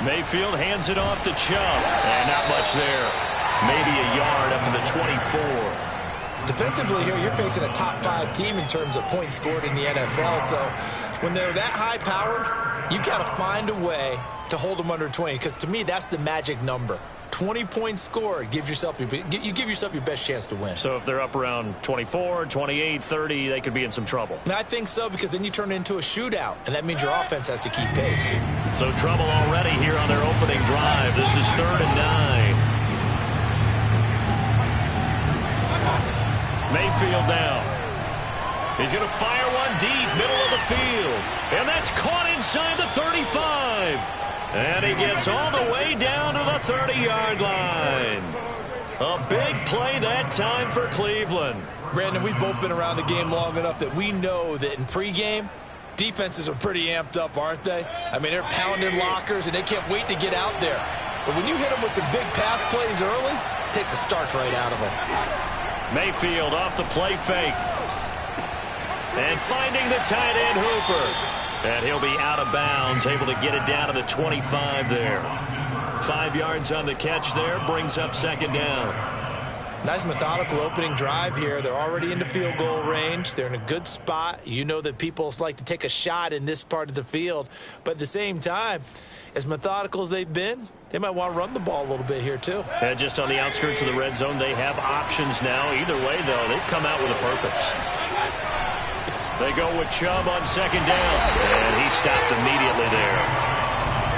Mayfield hands it off to Chubb. And not much there. Maybe a yard up to the 24. Defensively here, you're facing a top 5 team in terms of points scored in the NFL. So when they're that high powered, you've got to find a way to hold them under 20. Because to me, that's the magic number. 20 points scored, you give yourself your best chance to win. So if they're up around 24, 28, 30, they could be in some trouble. And I think so, because then you turn it into a shootout, and that means your offense has to keep pace. So trouble already here on their opening drive. This is 3rd and 9. Mayfield down. He's going to fire one deep, middle of the field. And that's caught inside the 35. And he gets all the way down to the 30-yard line. A big play that time for Cleveland. Brandon, we've both been around the game long enough that we know that in pregame, defenses are pretty amped up, aren't they? I mean, they're pounding lockers, and they can't wait to get out there. But when you hit them with some big pass plays early, it takes the starch right out of them. Mayfield off the play fake. And finding the tight end Hooper. And he'll be out of bounds, able to get it down to the 25 there. 5 yards on the catch there, brings up 2nd down. Nice methodical opening drive here. They're already into field goal range. They're in a good spot. You know that people like to take a shot in this part of the field. But at the same time, as methodical as they've been, they might want to run the ball a little bit here too. And just on the outskirts of the red zone, they have options now. Either way, though, they've come out with a purpose. They go with Chubb on 2nd down. And he stopped immediately there.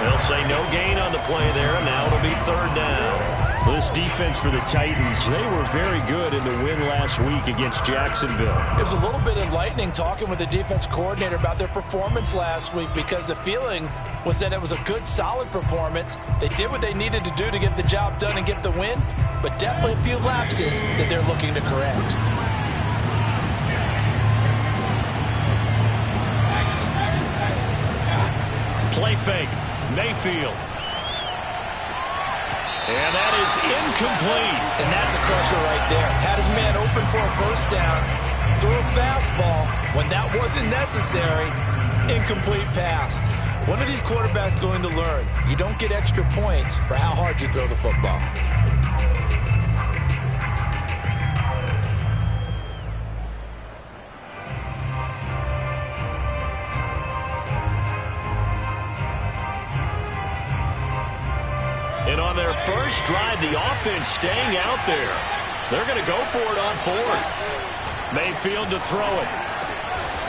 They'll say no gain on the play there. Now it'll be 3rd down. This defense for the Titans, they were very good in the win last week against Jacksonville. It was a little bit enlightening talking with the defense coordinator about their performance last week, because the feeling was that it was a good, solid performance. They did what they needed to do to get the job done and get the win, but definitely a few lapses that they're looking to correct. Play fake. Mayfield. And that is incomplete. And that's a crusher right there. Had his man open for a 1st down. Threw a fastball when that wasn't necessary. Incomplete pass. When are these quarterbacks going to learn? You don't get extra points for how hard you throw the football. And on their first drive, the offense staying out there. They're going to go for it on 4th. Mayfield to throw it.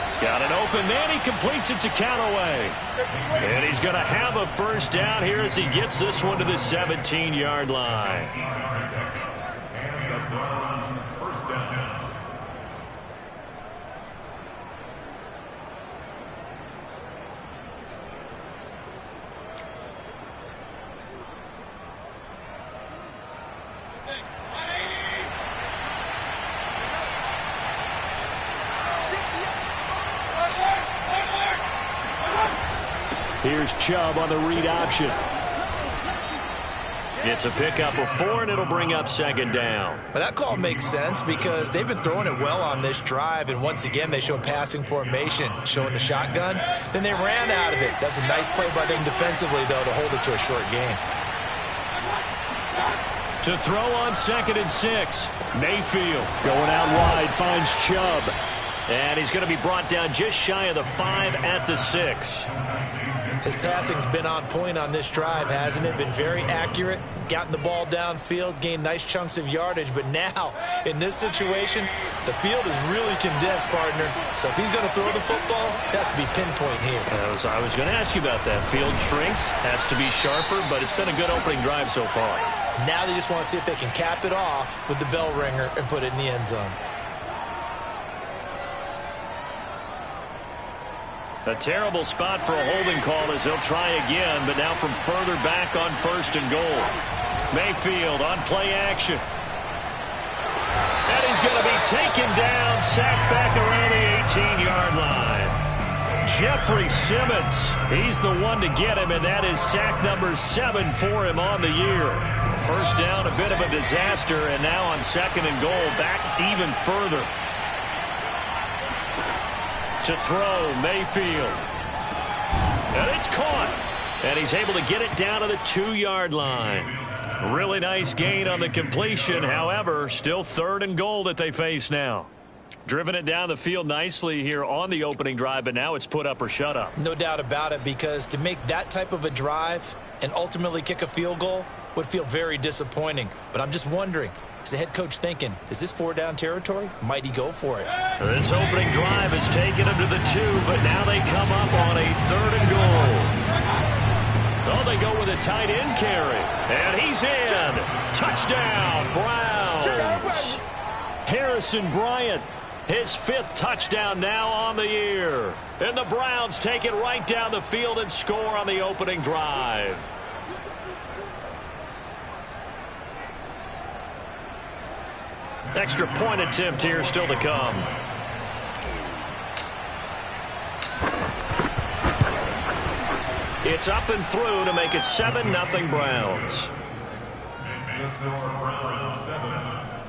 He's got an open man. He completes it to Callaway. And he's going to have a 1st down here as he gets this one to the 17-yard line. First down. Here's Chubb on the read option. It's a pickup of 4, and it'll bring up 2nd down. But that call makes sense because they've been throwing it well on this drive, and once again they show passing formation, showing the shotgun. Then they ran out of it. That's a nice play by them defensively, though, to hold it to a short gain. To throw on 2nd and 6. Mayfield going out wide, finds Chubb. And he's going to be brought down just shy of the 5 at the 6. His passing's been on point on this drive, hasn't it? Been very accurate, gotten the ball downfield, gained nice chunks of yardage. But now, in this situation, the field is really condensed, partner. So if he's going to throw the football, that to be pinpoint here. I was going to ask you about that. Field shrinks, has to be sharper, but it's been a good opening drive so far. Now they just want to see if they can cap it off with the bell ringer and put it in the end zone. A terrible spot for a holding call as they'll try again, but now from further back on 1st and goal. Mayfield on play action. And he's going to be taken down, sacked back around the 18-yard line. Jeffrey Simmons, he's the one to get him, and that is sack number 7 for him on the year. 1st down, a bit of a disaster, and now on 2nd and goal, back even further. To throw, Mayfield. And it's caught. And he's able to get it down to the 2-yard line. Really nice gain on the completion. However, still 3rd and goal that they face now. Driven it down the field nicely here on the opening drive, but now it's put up or shut up. No doubt about it, because to make that type of a drive and ultimately kick a field goal would feel very disappointing. But I'm just wondering, is the head coach thinking, is this 4-down territory? Might he go for it? This opening drive has taken him to the 2, but now they come up on a 3rd and goal. Oh, they go with a tight end carry. And he's in. Touchdown, Browns. Harrison Bryant, his 5th touchdown now on the year. And the Browns take it right down the field and score on the opening drive. Extra point attempt here still to come. It's up and through to make it 7-0 Browns. The score, Browns 7,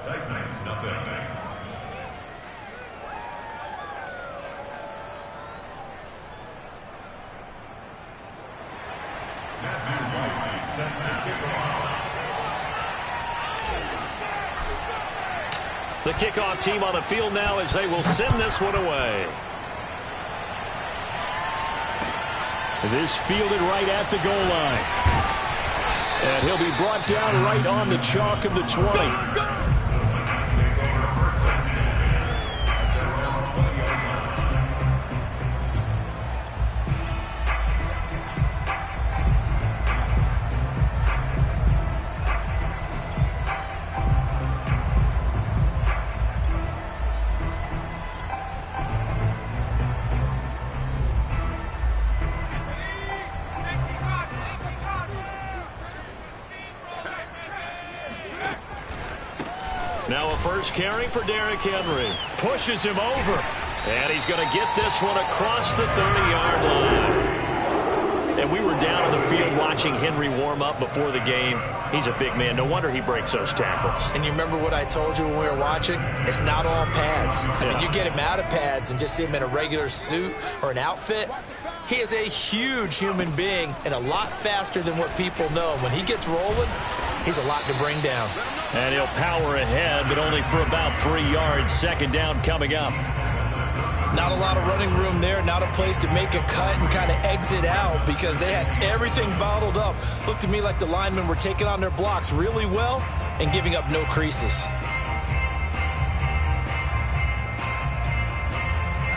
Titans nothing. Matthew White set to kick off. The kickoff team on the field now as they will send this one away. This fielded right at the goal line. And he'll be brought down right on the chalk of the 20. Now a first carry for Derrick Henry. Pushes him over. And he's going to get this one across the 30-yard line. And we were down on the field watching Henry warm up before the game. He's a big man. No wonder he breaks those tackles. And you remember what I told you when we were watching? It's not all pads. I mean, you get him out of pads and just see him in a regular suit or an outfit. He is a huge human being and a lot faster than what people know. When he gets rolling, he's a lot to bring down. And he'll power ahead, but only for about 3 yards. 2nd down coming up. Not a lot of running room there. Not a place to make a cut and kind of exit out because they had everything bottled up. Looked to me like the linemen were taking on their blocks really well and giving up no creases.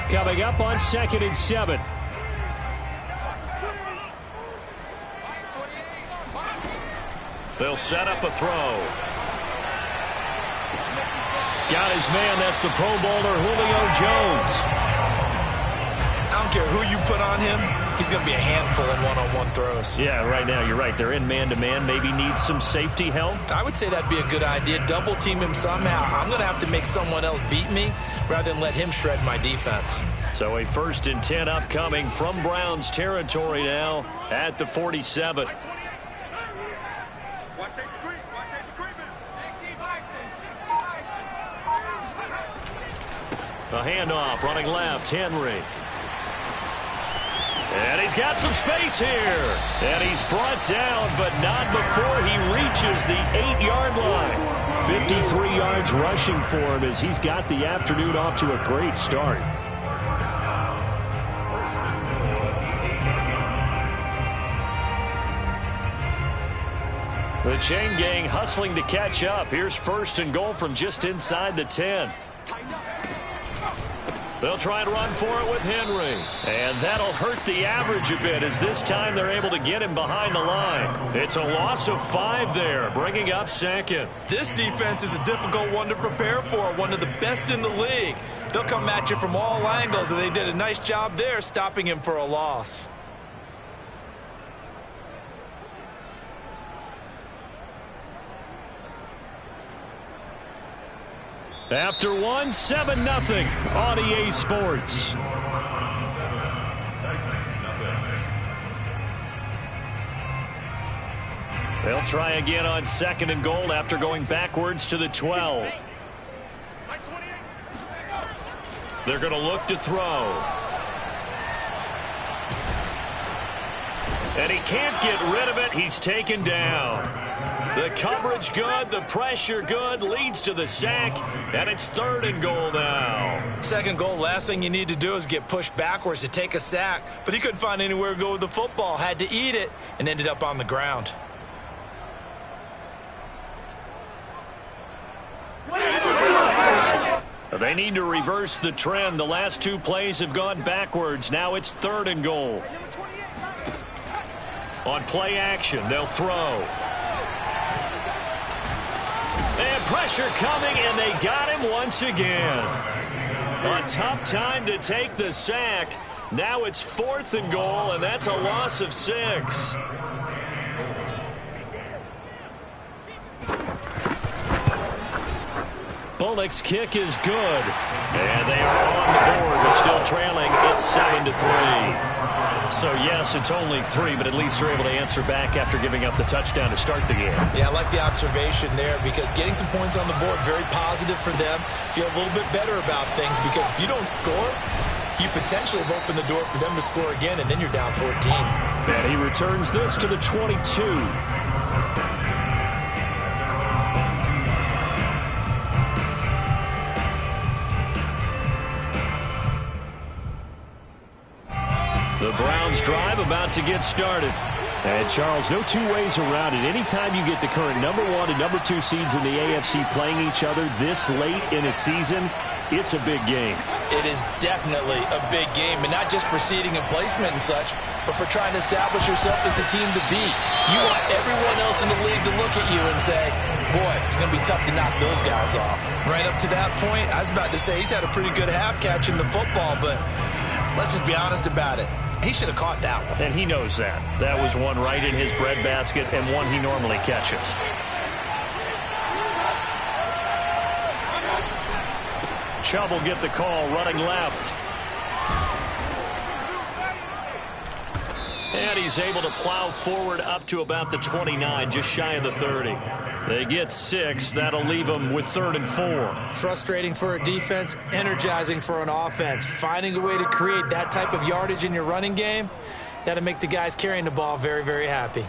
Coming up on 2nd and 7. They'll set up a throw. Got his man. That's the Pro Bowler, Julio Jones. I don't care who you put on him. He's going to be a handful in one-on-one throws. Yeah, right now, you're right. They're in man-to-man. Maybe needs some safety help. I would say that'd be a good idea. Double team him somehow. I'm going to have to make someone else beat me rather than let him shred my defense. So a 1st and 10 upcoming from Browns territory now at the 47. A handoff, running left, Henry. And he's got some space here. And he's brought down, but not before he reaches the 8-yard line. 53 yards rushing for him as he's got the afternoon off to a great start. The chain gang hustling to catch up. Here's 1st and goal from just inside the 10. They'll try and run for it with Henry. And that'll hurt the average a bit as this time they're able to get him behind the line. It's a loss of 5 there, bringing up 2nd. This defense is a difficult one to prepare for, one of the best in the league. They'll come at you from all angles, and they did a nice job there stopping him for a loss. After one, 7-0 on EA Sports. They'll try again on 2nd and goal after going backwards to the 12. They're going to look to throw. And he can't get rid of it. He's taken down. The coverage good, the pressure good, leads to the sack, and it's 3rd and goal now. Second goal, last thing you need to do is get pushed backwards to take a sack, but he couldn't find anywhere to go with the football, had to eat it, and ended up on the ground. They need to reverse the trend. The last 2 plays have gone backwards. Now it's 3rd and goal. On play action, they'll throw. And pressure coming, and they got him once again. A tough time to take the sack. Now it's 4th and goal, and that's a loss of 6. Bucks' kick is good. And they are on the board, but still trailing. It's 7-3. So, yes, it's only 3, but at least they're able to answer back after giving up the touchdown to start the game. Yeah, I like the observation there because getting some points on the board, very positive for them. Feel a little bit better about things because if you don't score, you potentially have opened the door for them to score again, and then you're down 14. And he returns this to the 22. The Browns drive about to get started. And, Charles, no 2 ways around it. Anytime you get the current number 1 and number 2 seeds in the AFC playing each other this late in a season, it's a big game. It is definitely a big game, and not just for seeding and placement and such, but for trying to establish yourself as a team to beat. You want everyone else in the league to look at you and say, boy, it's going to be tough to knock those guys off. Right up to that point, I was about to say he's had a pretty good half catching the football, but let's just be honest about it. He should have caught that one. And he knows that. That was one right in his breadbasket and one he normally catches. Chubb will get the call running left. And he's able to plow forward up to about the 29, just shy of the 30. They get 6. That'll leave them with 3rd and 4. Frustrating for a defense, energizing for an offense. Finding a way to create that type of yardage in your running game, that'll make the guys carrying the ball very, very happy.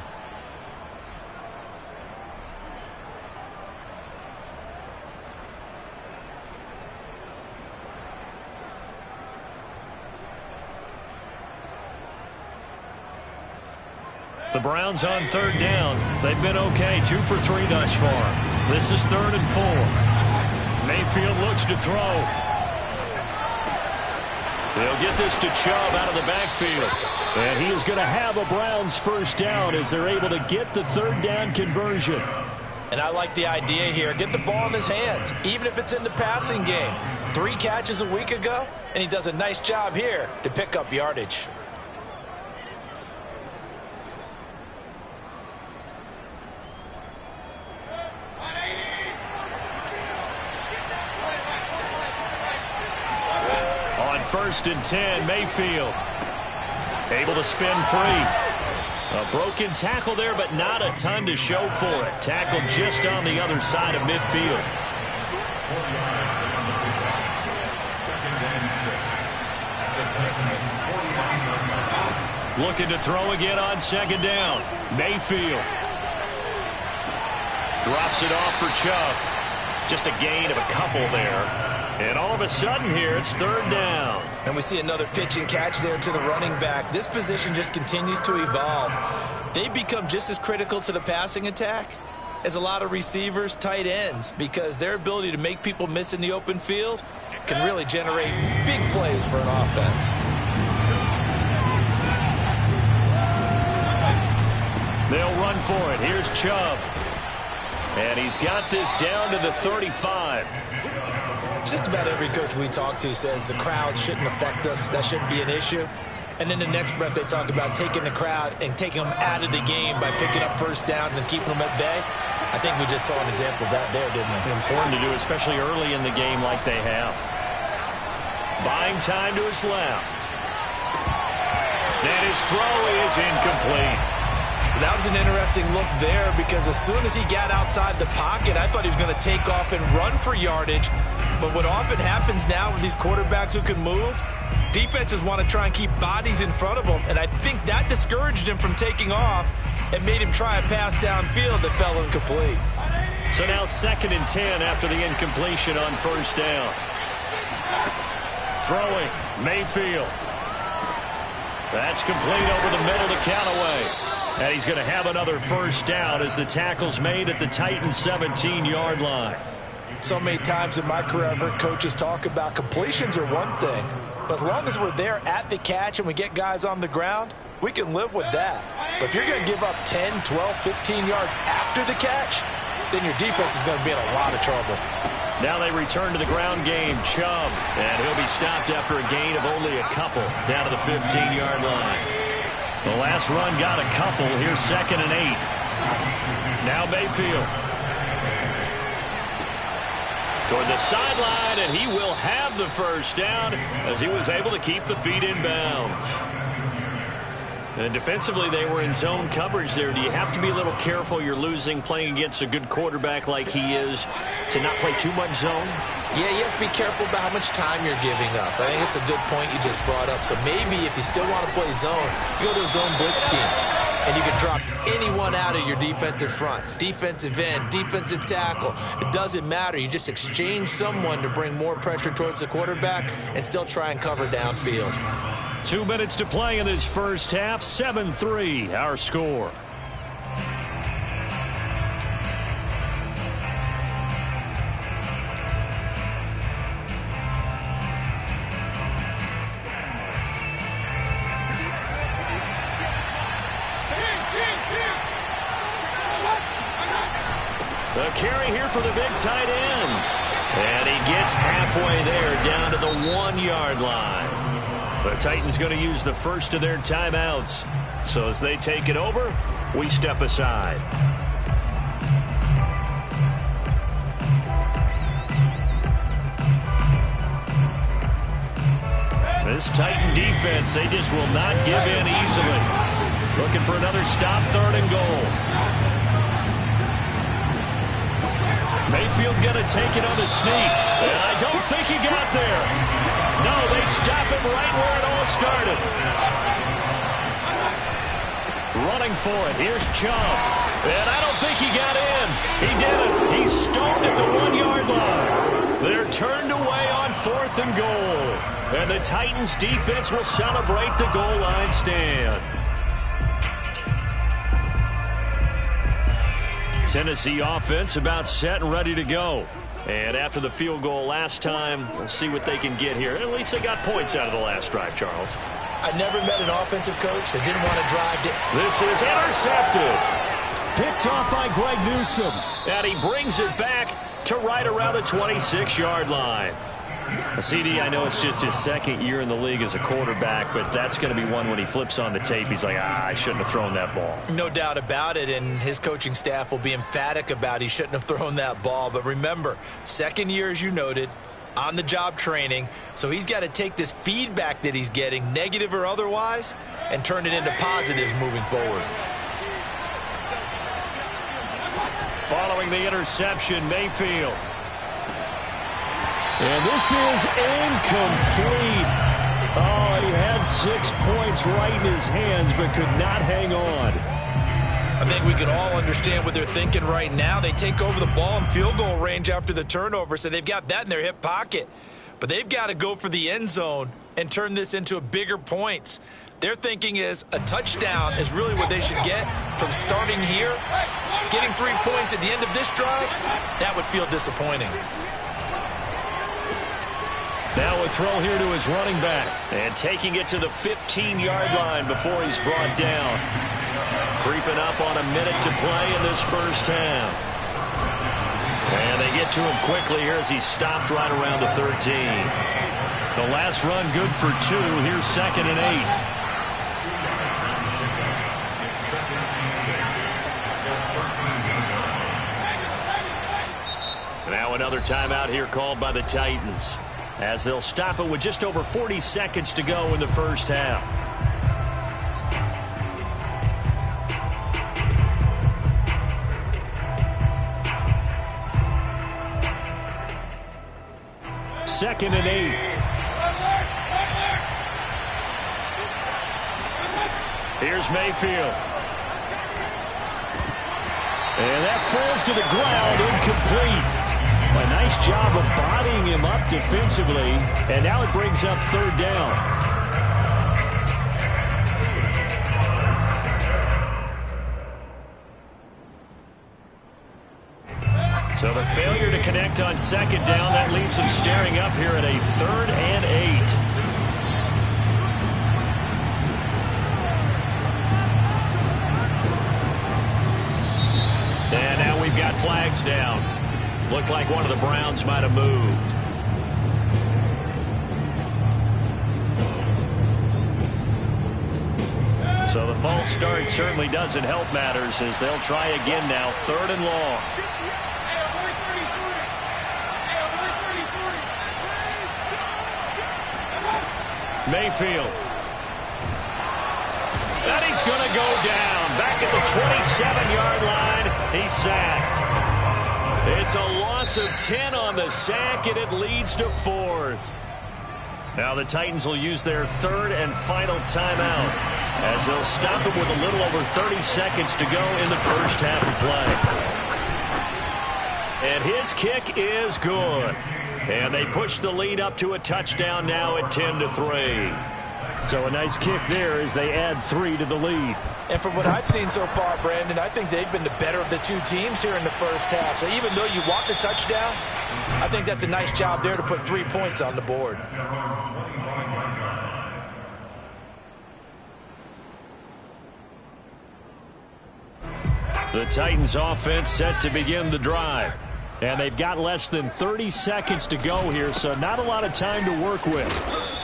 The Browns on 3rd down. They've been okay, 2 for 3 thus far. This is 3rd and 4. Mayfield looks to throw. They'll get this to Chubb out of the backfield. And he is going to have a Browns 1st down as they're able to get the 3rd down conversion. And I like the idea here. Get the ball in his hands, even if it's in the passing game. 3 catches a week ago, and he does a nice job here to pick up yardage. On 1st and 10, Mayfield able to spin free. A broken tackle there, but not a ton to show for it. Tackled just on the other side of midfield. Looking to throw again on 2nd down. Mayfield drops it off for Chubb. Just a gain of a couple there. And all of a sudden here, it's 3rd down. And we see another pitch and catch there to the running back. This position just continues to evolve. They become just as critical to the passing attack as a lot of receivers, tight ends, because their ability to make people miss in the open field can really generate big plays for an offense. They'll run for it. Here's Chubb. And he's got this down to the 35. Just about every coach we talk to says the crowd shouldn't affect us. That shouldn't be an issue. And then the next breath they talk about taking the crowd and taking them out of the game by picking up 1st downs and keeping them at bay. I think we just saw an example of that there, didn't we? Important to do, especially early in the game like they have. Buying time to his left. And his throw is incomplete. That was an interesting look there because as soon as he got outside the pocket, I thought he was going to take off and run for yardage. But what often happens now with these quarterbacks who can move, Defenses want to try and keep bodies in front of them, and I think that discouraged him from taking off and made him try a pass downfield that fell incomplete. So now 2nd and 10 after the incompletion on first down. Throwing, Mayfield. That's complete over the middle to Callaway. And he's going to have another first down as the tackle's made at the Titans' 17-yard line. So many times in my career I've heard coaches talk about completions are one thing, but as long as we're there at the catch and we get guys on the ground, we can live with that. But if you're going to give up 10, 12, 15 yards after the catch, then your defense is going to be in a lot of trouble. Now they return to the ground game. Chubb, and he'll be stopped after a gain of only a couple down to the 15-yard line. The last run got a couple. Here's 2nd and 8. Now Mayfield. Toward the sideline, and he will have the first down as he was able to keep the feet in bounds. And defensively, they were in zone coverage there. Do you have to be a little careful? You're losing playing against a good quarterback like he is to not play too much zone? Yeah, you have to be careful about how much time you're giving up. I think it's a good point you just brought up. So maybe if you still want to play zone, you go to a zone blitz scheme. And you can drop anyone out of your defensive front. Defensive end, defensive tackle. It doesn't matter. You just exchange someone to bring more pressure towards the quarterback and still try and cover downfield. 2 minutes to play in this first half. 7-3 our score. The carry here for the big tight end. And he gets halfway there down to the 1-yard line. The Titans going to use the first of their timeouts. So as they take it over, we step aside. This Titan defense, they just will not give in easily. Looking for another stop, 3rd and goal. Mayfield going to take it on the sneak. And I don't think he got there. No, they stop him right where it all started. Running for it. Here's Chubb. And I don't think he got in. He didn't. He's stoned at the 1-yard line. They're turned away on 4th and goal. And the Titans defense will celebrate the goal line stand. Tennessee offense about set and ready to go. And after the field goal last time, we'll see what they can get here. At least they got points out of the last drive, Charles. I never met an offensive coach that didn't want to drive. This is intercepted. Picked off by Greg Newsome. And he brings it back to right around the 26-yard line. CD, I know it's just his 2nd year in the league as a quarterback, but that's going to be one when he flips on the tape, he's like, I shouldn't have thrown that ball. No doubt about it, and his coaching staff will be emphatic about he shouldn't have thrown that ball. But remember, 2nd year, as you noted, on-the-job training, so he's got to take this feedback that he's getting, negative or otherwise, and turn it into positives moving forward. Following the interception, Mayfield. And this is incomplete. Oh, he had 6 points right in his hands, but could not hang on. I think we can all understand what they're thinking right now. They take over the ball in field goal range after the turnover, so they've got that in their hip pocket. But they've got to go for the end zone and turn this into a bigger points. Their thinking is a touchdown is really what they should get from starting here. Getting 3 points at the end of this drive, that would feel disappointing. Now a throw here to his running back. And taking it to the 15-yard line before he's brought down. Creeping up on a minute to play in this first half. And they get to him quickly here as he's stopped right around the 13. The last run good for 2. Here's 2nd and 8. Now another timeout here called by the Titans, as they'll stop it with just over 40 seconds to go in the first half. Second and 8. Here's Mayfield. And that falls to the ground, incomplete. A nice job of bodying him up defensively, and now it brings up third down. So the failure to connect on second down, that leaves them staring up here at a 3rd and 8. And now we've got flags down. Looked like one of the Browns might have moved. So the false start certainly doesn't help matters as they'll try again now, 3rd and long. Mayfield. And he's going to go down. Back at the 27-yard line. He's sacked. It's a loss of 10 on the sack, and it leads to 4th. Now the Titans will use their 3rd and final timeout as they'll stop it with a little over 30 seconds to go in the first half of play. And his kick is good. And they push the lead up to a touchdown now at 10-3. So a nice kick there as they add 3 to the lead. And from what I've seen so far, Brandon, I think they've been the better of the two teams here in the first half. So even though you want the touchdown, I think that's a nice job there to put 3 points on the board. The Titans offense set to begin the drive. And they've got less than 30 seconds to go here, so not a lot of time to work with.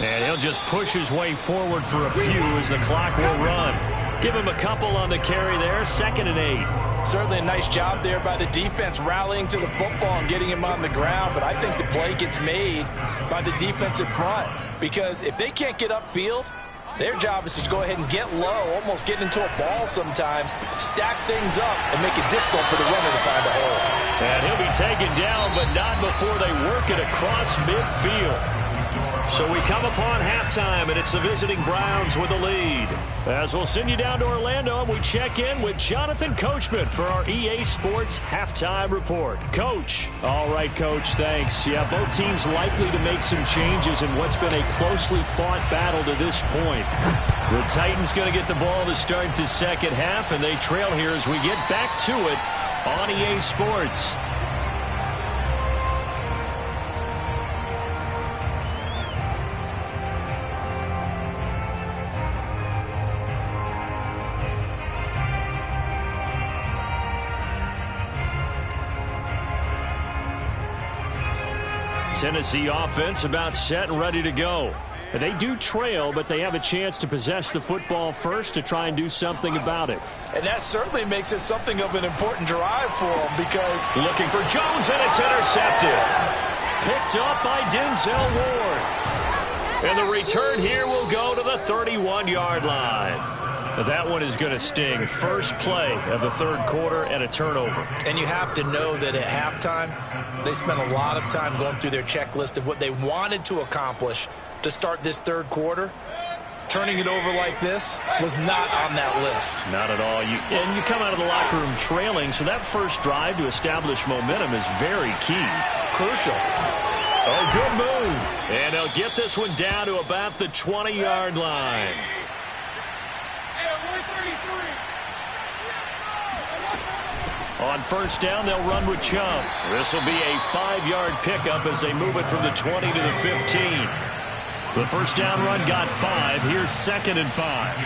And he'll just push his way forward for a few as the clock will run. Give him a couple on the carry there, 2nd and 8. Certainly a nice job there by the defense rallying to the football and getting him on the ground, but I think the play gets made by the defensive front because if they can't get upfield, their job is to go ahead and get low, almost get into a ball sometimes, stack things up, and make it difficult for the runner to find a hole. And he'll be taken down, but not before they work it across midfield. So we come upon halftime, and it's the visiting Browns with the lead. As we'll send you down to Orlando, and we check in with Jonathan Coachman for our EA Sports Halftime Report. Coach. All right, Coach, thanks. Yeah, both teams likely to make some changes in what's been a closely fought battle to this point. The Titans going to get the ball to start the second half, and they trail here as we get back to it on EA Sports. Tennessee offense about set and ready to go. They do trail, but they have a chance to possess the football first to try and do something about it. And that certainly makes it something of an important drive for them because looking for Jones, and it's intercepted. Picked up by Denzel Ward. And the return here will go to the 31-yard line. That one is going to sting. First play of the third quarter and a turnover. And you have to know that at halftime, they spent a lot of time going through their checklist of what they wanted to accomplish to start this third quarter. Turning it over like this was not on that list. Not at all. And you come out of the locker room trailing, so that first drive to establish momentum is very key. Crucial. Oh, good move. And they'll get this one down to about the 20-yard line. On first down, they'll run with Chubb. This will be a 5-yard pickup as they move it from the 20 to the 15. The first down run got 5. Here's 2nd and 5.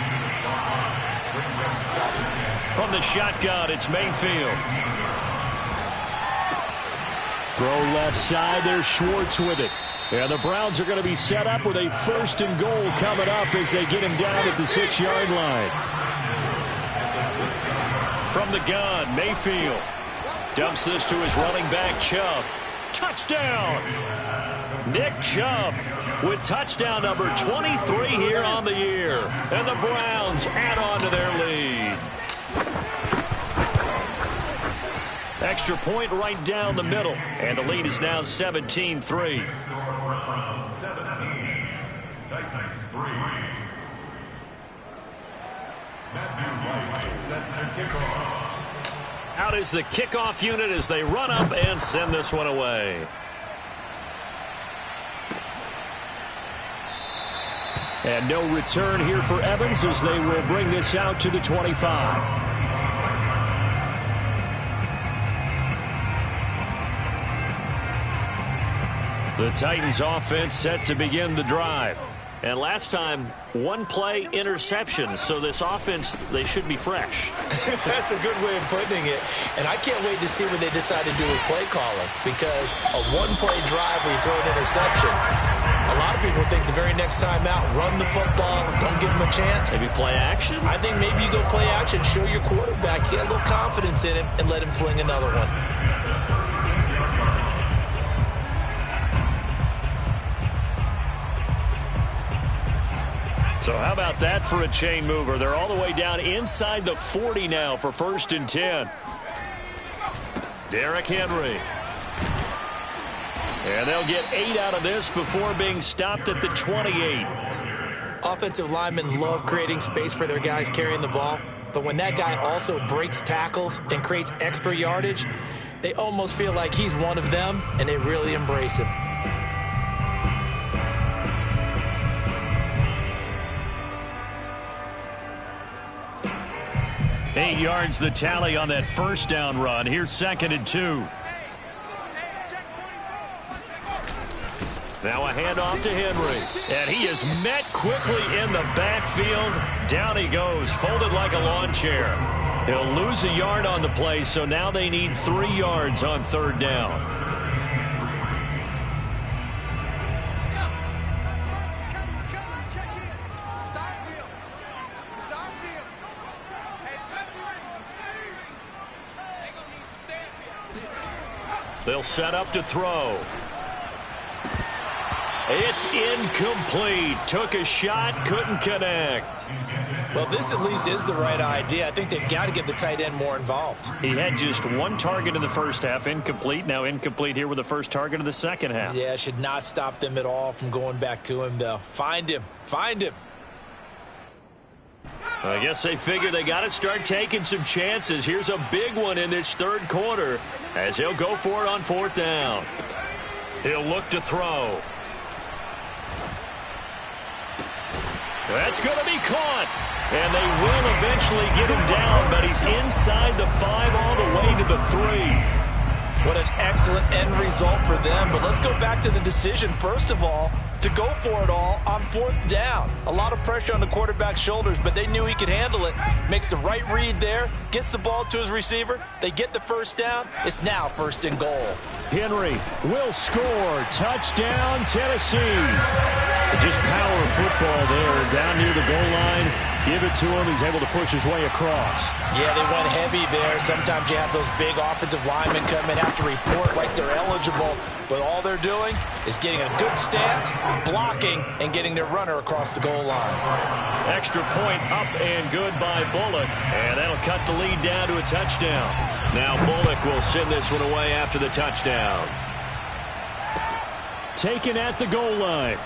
From the shotgun, it's Mayfield. Throw left side. There's Schwartz with it. And the Browns are going to be set up with a 1st and goal coming up as they get him down at the 6-yard line. From the gun, Mayfield dumps this to his running back, Chubb. Touchdown! Nick Chubb with touchdown number 23 here on the year. And the Browns add on to their lead. Extra point right down the middle. And the lead is now 17-3. 17, Titans 3. Set to kick off. Out is the kickoff unit as they run up and send this one away. And no return here for Evans as they will bring this out to the 25. The Titans offense set to begin the drive. And last time, one play interception. So this offense, they should be fresh. That's a good way of putting it. And I can't wait to see what they decide to do with play calling. Because a one-play drive where you throw an interception, a lot of people think the very next time out, run the football, don't give them a chance. Maybe play action? I think maybe you go play action, show your quarterback, get a little confidence in him, and let him fling another one. So how about that for a chain mover? They're all the way down inside the 40 now for 1st and 10. Derrick Henry. And they'll get 8 out of this before being stopped at the 28. Offensive linemen love creating space for their guys carrying the ball. But when that guy also breaks tackles and creates extra yardage, they almost feel like he's one of them, and they really embrace him. 8 yards the tally on that first down run. Here's 2nd and 2. Now a handoff to Henry. And he is met quickly in the backfield. Down he goes, folded like a lawn chair. He'll lose a yard on the play, so now they need 3 yards on 3rd down. They'll set up to throw. It's incomplete. Took a shot, couldn't connect. Well, this at least is the right idea. I think they've got to get the tight end more involved. He had just 1 target in the first half, incomplete. Now incomplete here with the first target of the second half. Yeah, should not stop them at all from going back to him, though. Find him. Find him. I guess they figure they got to start taking some chances. Here's a big one in this 3rd quarter as he'll go for it on 4th down. He'll look to throw. That's going to be caught. And they will eventually get him down, but he's inside the 5 all the way to the 3. What an excellent end result for them. But let's go back to the decision, first of all, to go for it all on 4th down. A lot of pressure on the quarterback's shoulders, but they knew he could handle it. Makes the right read there, gets the ball to his receiver. They get the 1st down. It's now 1st and goal. Henry will score. Touchdown, Tennessee. Just power football there down near the goal line. Give it to him. He's able to push his way across. Yeah, they went heavy there. Sometimes you have those big offensive linemen come in, have to report like they're eligible. But all they're doing is getting a good stance, blocking, and getting their runner across the goal line. Extra point up and good by Bullock. And that'll cut the lead down to a touchdown. Now Bullock will send this one away after the touchdown. Taken at the goal line.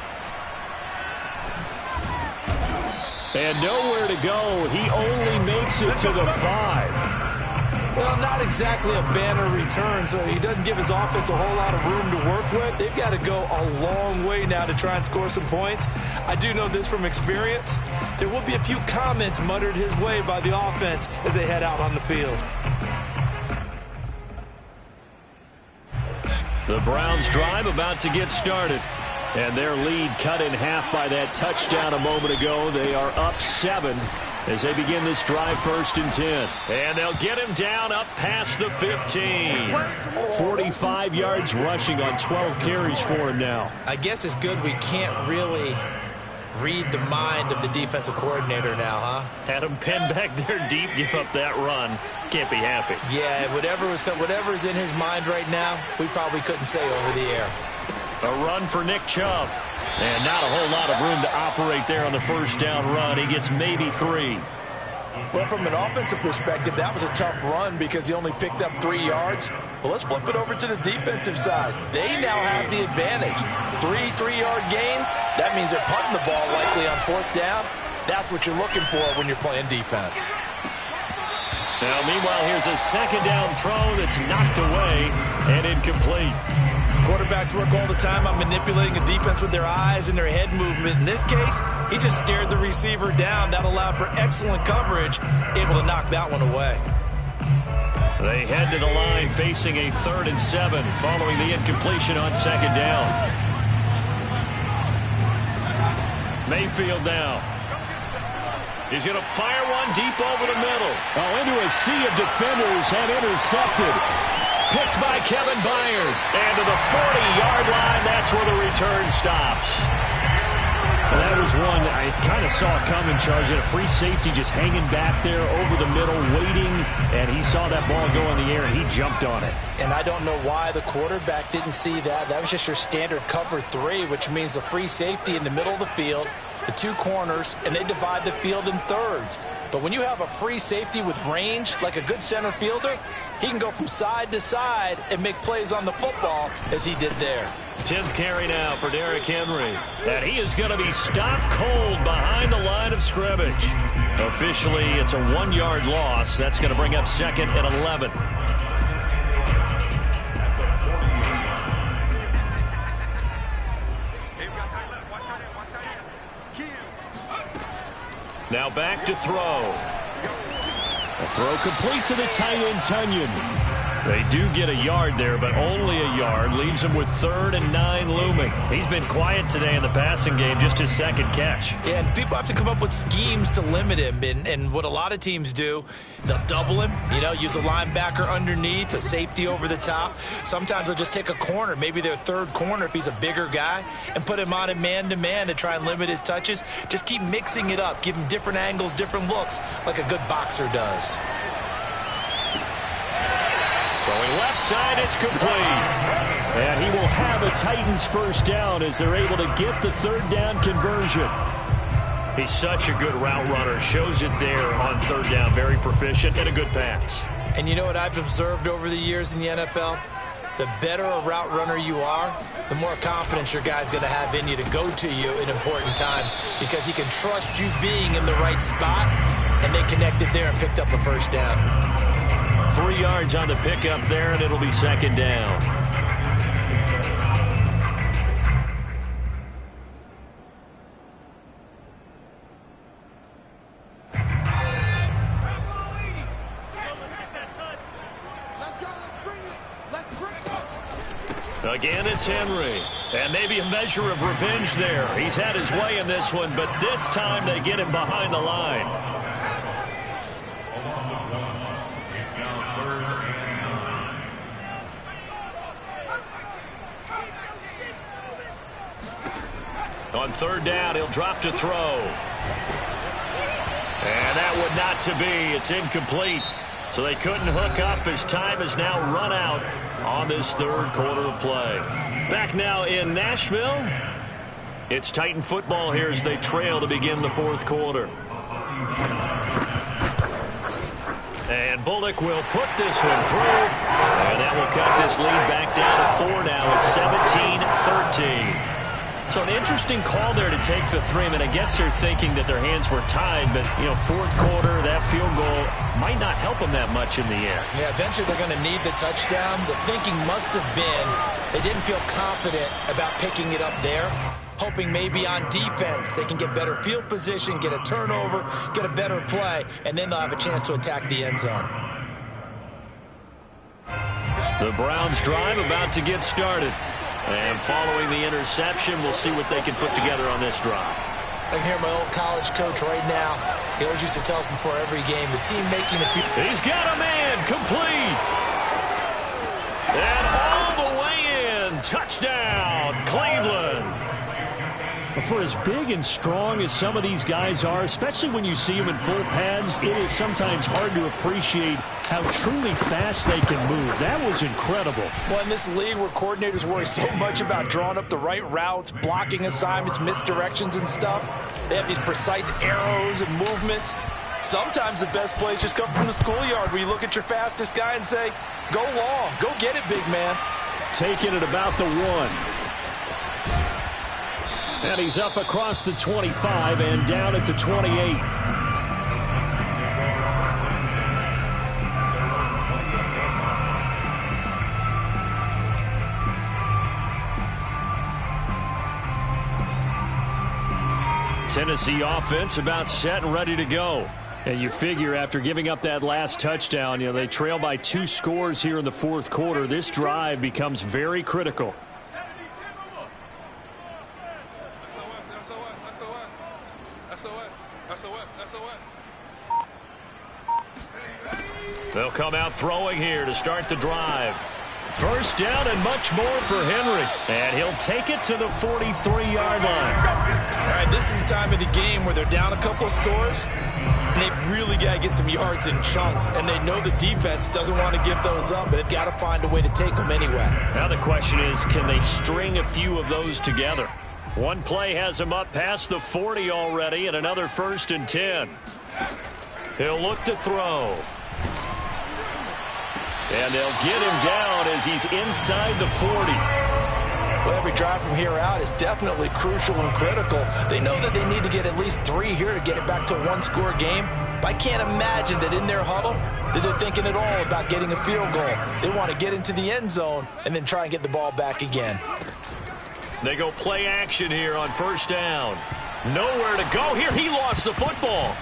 And nowhere to go. He only makes it to the 5. Well, not exactly a banner return, so he doesn't give his offense a whole lot of room to work with. They've got to go a long way now to try and score some points. I do know this from experience. There will be a few comments muttered his way by the offense as they head out on the field. The Browns drive about to get started. And their lead cut in half by that touchdown a moment ago. They are up 7 as they begin this drive 1st and 10. And they'll get him down up past the 15. 45 yards rushing on 12 carries for him now. I guess it's good we can't really read the mind of the defensive coordinator now, huh? Had him pinned back there deep, give up that run. Can't be happy. Yeah, whatever's in his mind right now, we probably couldn't say over the air. A run for Nick Chubb. And not a whole lot of room to operate there on the 1st down run. He gets maybe 3. Well, from an offensive perspective, that was a tough run because he only picked up 3 yards. Well, let's flip it over to the defensive side. They now have the advantage. 3 3-yard gains. That means they're punting the ball likely on 4th down. That's what you're looking for when you're playing defense. Now, meanwhile, here's a second down throw that's knocked away and incomplete. Quarterbacks work all the time on manipulating a defense with their eyes and their head movement. In this case, he just stared the receiver down. That allowed for excellent coverage, able to knock that one away. They head to the line facing a 3rd and 7 following the incompletion on second down. Mayfield now. He's going to fire one deep over the middle. Oh, into a sea of defenders and intercepted. Picked by Kevin Byard. And to the 40-yard line, that's where the return stops. Well, that was one I kind of saw coming, Charge. A free safety just hanging back there over the middle, waiting, and he saw that ball go in the air, and he jumped on it. And I don't know why the quarterback didn't see that. That was just your standard cover 3, which means the free safety in the middle of the field, the 2 corners, and they divide the field in thirds. But when you have a free safety with range, like a good center fielder, he can go from side to side and make plays on the football as he did there. 10th carry now for Derrick Henry. And he is going to be stopped cold behind the line of scrimmage. Officially, it's a 1-yard loss. That's going to bring up 2nd and 11. Now back to throw. A throw complete to the tight end, Tunyon. They do get a yard there, but only a yard. Leaves him with 3rd and 9 looming. He's been quiet today in the passing game, just his 2nd catch. Yeah, and people have to come up with schemes to limit him. And what a lot of teams do, they'll double him, use a linebacker underneath, a safety over the top. Sometimes they'll just take a corner, maybe their 3rd corner if he's a bigger guy, and put him on a man-to-man to try and limit his touches. Just keep mixing it up, give him different angles, different looks, like a good boxer does. Throwing left side, it's complete. And he will have a Titans first down as they're able to get the 3rd down conversion. He's such a good route runner. Shows it there on 3rd down. Very proficient and a good pass. And you know what I've observed over the years in the NFL? The better a route runner you are, the more confidence your guy's going to have in you to go to you in important times because he can trust you being in the right spot, and they connected there and picked up a first down. 3 yards on the pickup there, and it'll be 2nd down. Again, it's Henry. And maybe a measure of revenge there. He's had his way in this one, but this time they get him behind the line. On 3rd down, he'll drop to throw. And that would not to be. It's incomplete. So they couldn't hook up as time has now run out on this 3rd quarter of play. Back now in Nashville. It's Titan football here as they trail to begin the 4th quarter. And Bullock will put this one through. And that will cut this lead back down to 4 now. It's 17-13. So an interesting call there to take the 3. I mean, I guess they're thinking that their hands were tied, but, 4th quarter, that field goal might not help them that much in the air. Yeah, eventually they're going to need the touchdown. The thinking must have been they didn't feel confident about picking it up there, hoping maybe on defense they can get better field position, get a turnover, get a better play, and then they'll have a chance to attack the end zone. The Browns drive about to get started. And following the interception, we'll see what they can put together on this drive. I can hear my old college coach right now. He always used to tell us before every game, the team making a few... He's got a man, complete. And all the way in, touchdown, Cleveland. For as big and strong as some of these guys are, especially when you see them in full pads, it is sometimes hard to appreciate how truly fast they can move. That was incredible. Well, in this league where coordinators worry so much about drawing up the right routes, blocking assignments, misdirections and stuff, they have these precise arrows and movements. Sometimes the best plays just come from the schoolyard where you look at your fastest guy and say, go long, go get it, big man. Taking it about the 1. And he's up across the 25 and down at the 28. Tennessee offense about set and ready to go. And you figure after giving up that last touchdown, they trail by 2 scores here in the fourth quarter. This drive becomes very critical. They'll come out throwing here to start the drive. First down and much more for Henry. And he'll take it to the 43-yard line. All right, this is the time of the game where they're down a couple of scores, and they've really got to get some yards in chunks. And they know the defense doesn't want to give those up, but they've got to find a way to take them anyway. Now the question is, can they string a few of those together? One play has him up past the 40 already, and another 1st and 10. He'll look to throw. And they'll get him down as he's inside the 40. Well, every drive from here out is definitely crucial and critical. They know that they need to get at least 3 here to get it back to a 1-score game. But I can't imagine that in their huddle that they're thinking at all about getting a field goal. They want to get into the end zone and then try and get the ball back again. They go play action here on 1st down. Nowhere to go here. He lost the football.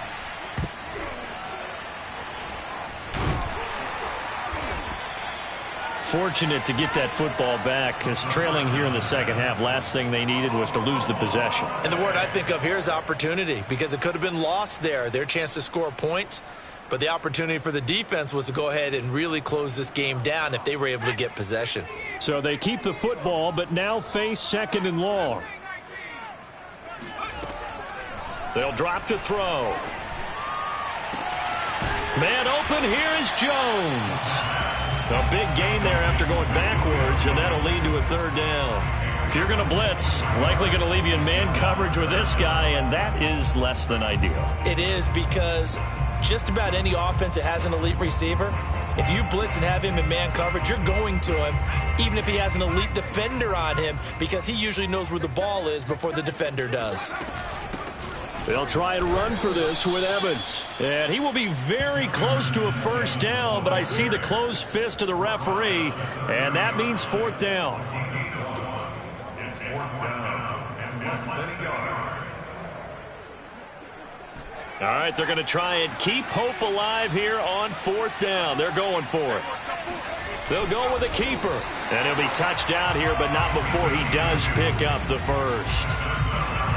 Fortunate to get that football back, because trailing here in the second half, last thing they needed was to lose the possession. And the word I think of here is opportunity, because it could have been lost there, their chance to score points. But the opportunity for the defense was to go ahead and really close this game down if they were able to get possession. So they keep the football, but now face 2nd and long. They'll drop to throw. Man open, here is Jones. A big gain there after going backwards, and that'll lead to a 3rd down. If you're going to blitz, likely going to leave you in man coverage with this guy, and that is less than ideal. It is, because just about any offense that has an elite receiver, if you blitz and have him in man coverage, you're going to him, even if he has an elite defender on him, because he usually knows where the ball is before the defender does. They'll try and run for this with Evans. And he will be very close to a 1st down, but I see the closed fist of the referee, and that means 4th down. It's 4th down and less than a yard. All right, they're going to try and keep hope alive here on 4th down. They're going for it. They'll go with a keeper. And he'll be touched down here, but not before he does pick up the 1st.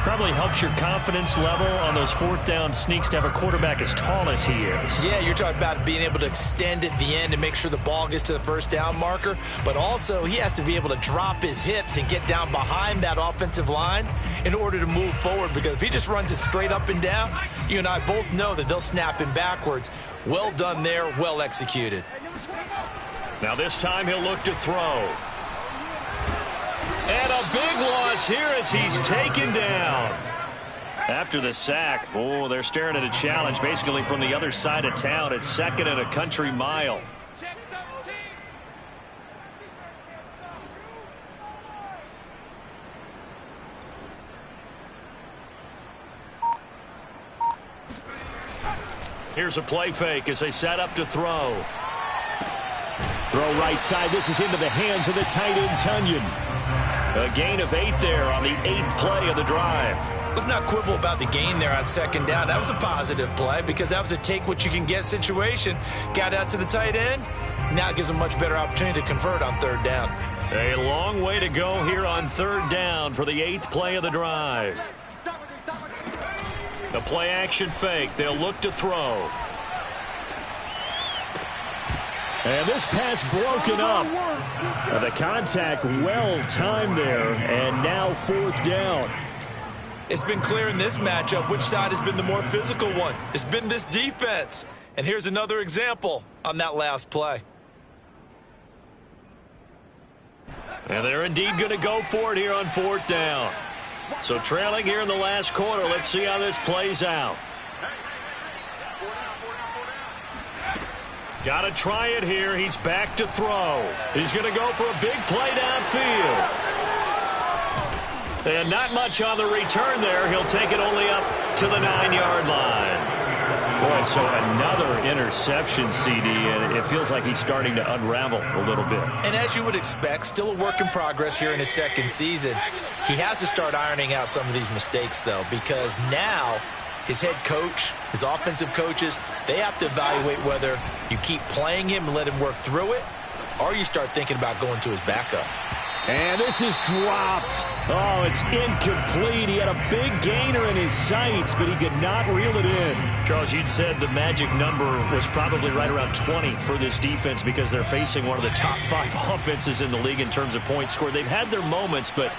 Probably helps your confidence level on those 4th down sneaks to have a quarterback as tall as he is. Yeah, you're talking about being able to extend at the end and make sure the ball gets to the 1st down marker. But also, he has to be able to drop his hips and get down behind that offensive line in order to move forward. Because if he just runs it straight up and down, you and I both know that they'll snap him backwards. Well done there, well executed. Now this time he'll look to throw. And a big loss here as he's taken down. After the sack, they're staring at a challenge basically from the other side of town. It's 2nd and a country mile. Here's a play fake as they set up to throw. Throw right side. This is into the hands of the tight end, Tunyon. A gain of 8 there on the 8th play of the drive. Let's not quibble about the gain there on 2nd down. That was a positive play because that was a take-what-you-can-get situation. Got out to the tight end. Now it gives them a much better opportunity to convert on 3rd down. A long way to go here on 3rd down for the 8th play of the drive. The play-action fake. They'll look to throw. And this pass broken up. The contact well timed there, and now 4th down. It's been clear in this matchup which side has been the more physical one. It's been this defense. And here's another example on that last play. And they're indeed going to go for it here on 4th down. So trailing here in the last quarter, let's see how this plays out. Got to try it here. He's back to throw. He's going to go for a big play downfield. And not much on the return there. He'll take it only up to the 9-yard line. Boy, so another interception, CD, and it feels like he's starting to unravel a little bit. And as you would expect, still a work in progress here in his second season. He has to start ironing out some of these mistakes, though, because now his head coach, his offensive coaches, they have to evaluate whether you keep playing him and let him work through it, or you start thinking about going to his backup. And this is dropped. Oh, it's incomplete. He had a big gainer in his sights, but he could not reel it in. Charles, you'd said the magic number was probably right around 20 for this defense because they're facing one of the top 5 offenses in the league in terms of points scored. They've had their moments, but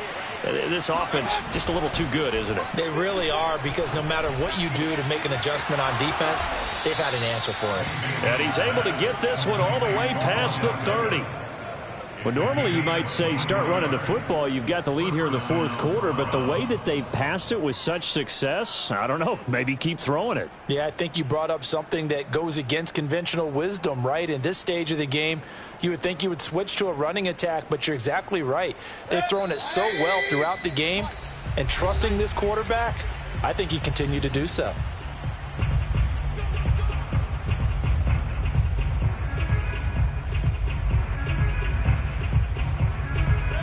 this offense just a little too good, isn't it? They really are, because no matter what you do to make an adjustment on defense, they've had an answer for it. And he's able to get this one all the way past the 30. Well, normally you might say start running the football. You've got the lead here in the fourth quarter, but the way that they've passed it with such success, I don't know, maybe keep throwing it. Yeah, I think you brought up something that goes against conventional wisdom, right? In this stage of the game, you would think you would switch to a running attack, but you're exactly right. They've thrown it so well throughout the game, and trusting this quarterback, I think he continued to do so.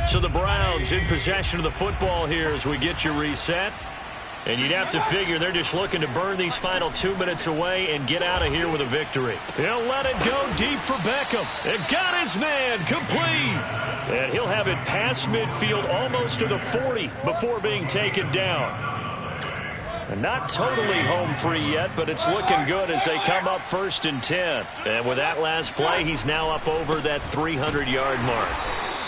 So the Browns in possession of the football here as we get you reset. And you'd have to figure they're just looking to burn these final 2 minutes away and get out of here with a victory. He'll let it go deep for Beckham. And got his man complete. And he'll have it past midfield almost to the 40 before being taken down. And not totally home free yet, but it's looking good as they come up 1st and 10. And with that last play, he's now up over that 300-yard mark.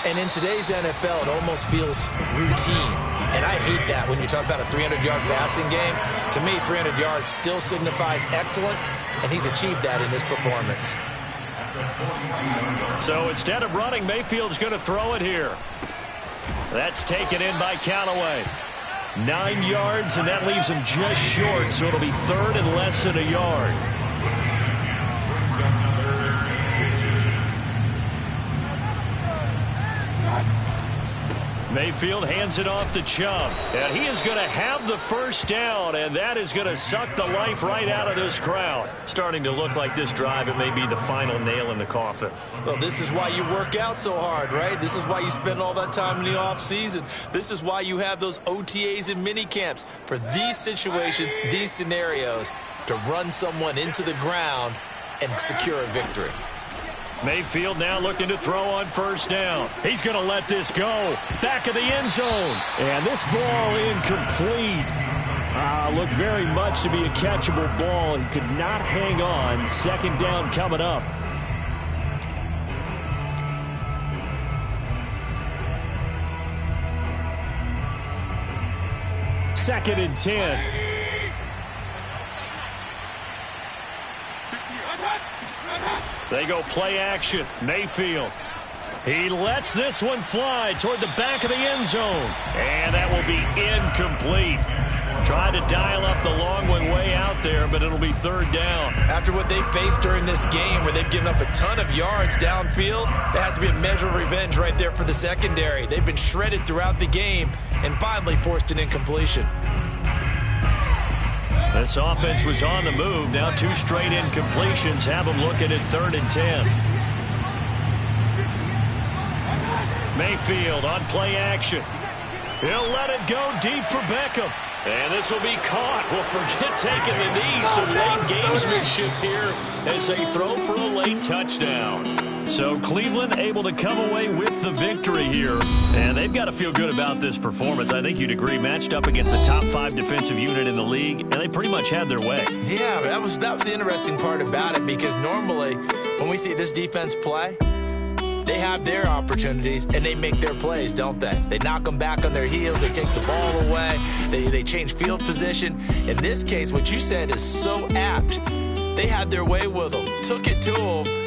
And in today's NFL, it almost feels routine. And I hate that when you talk about a 300-yard passing game. To me, 300 yards still signifies excellence, and he's achieved that in this performance. So instead of running, Mayfield's going to throw it here. That's taken in by Callaway. 9 yards, and that leaves him just short, so it'll be 3rd and less than a yard. Mayfield hands it off to Chubb. And he is going to have the first down, and that is going to suck the life right out of this crowd. Starting to look like this drive, it may be the final nail in the coffin. Well, this is why you work out so hard, right? This is why you spend all that time in the offseason. This is why you have those OTAs and mini camps. For these situations, these scenarios, to run someone into the ground and secure a victory. Mayfield now looking to throw on 1st down. He's going to let this go. Back of the end zone. And this ball incomplete. Looked very much to be a catchable ball. He could not hang on. 2nd down coming up. Second and 10. They go play action. Mayfield. He lets this one fly toward the back of the end zone. And that will be incomplete. Tried to dial up the long one way out there, but it'll be 3rd down. After what they faced during this game where they've given up a ton of yards downfield, there has to be a measure of revenge right there for the secondary. They've been shredded throughout the game and finally forced an incompletion. This offense was on the move. Now 2 straight incompletions have them looking at 3rd and 10. Mayfield on play action. He'll let it go deep for Beckham. And this will be caught. Well, forget taking the knee. Some late gamesmanship here as they throw for a late touchdown. So Cleveland able to come away with the victory here. And they've got to feel good about this performance. I think you'd agree, matched up against the top 5 defensive unit in the league, and they pretty much had their way. Yeah, that was the interesting part about it, because normally when we see this defense play, they have their opportunities and they make their plays, don't they? They knock them back on their heels. They take the ball away. They change field position. In this case, what you said is so apt. They had their way with them, took it to them,